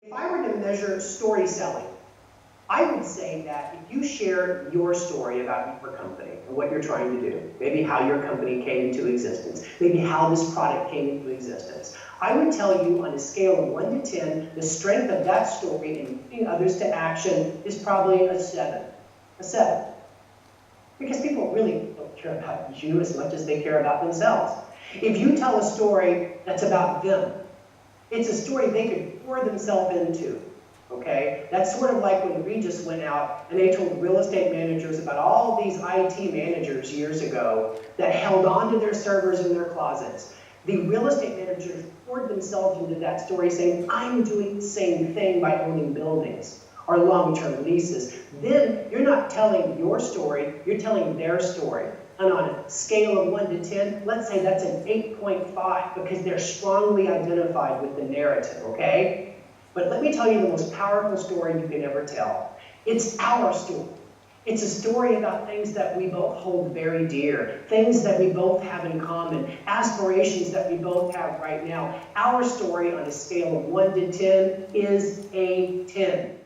If I were to measure story selling, I would say that if you share your story about your company and what you're trying to do, maybe how your company came into existence, maybe how this product came into existence, I would tell you on a scale of 1 to 10, the strength of that story in moving others to action is probably a 7. A 7. Because people really don't care about you as much as they care about themselves. If you tell a story that's about them, it's a story they could pour themselves into. Okay? That's sort of like when Regis went out and they told real estate managers about all these IT managers years ago that held on to their servers in their closets. The real estate managers poured themselves into that story saying, I'm doing the same thing by owning buildings or long-term leases. Then you're not telling your story, you're telling their story. And on a scale of 1 to 10, let's say that's an 8.5 because they're strongly identified with the narrative, okay? But let me tell you the most powerful story you can ever tell. It's our story. It's a story about things that we both hold very dear, things that we both have in common, aspirations that we both have right now. Our story on a scale of 1 to 10 is a 10.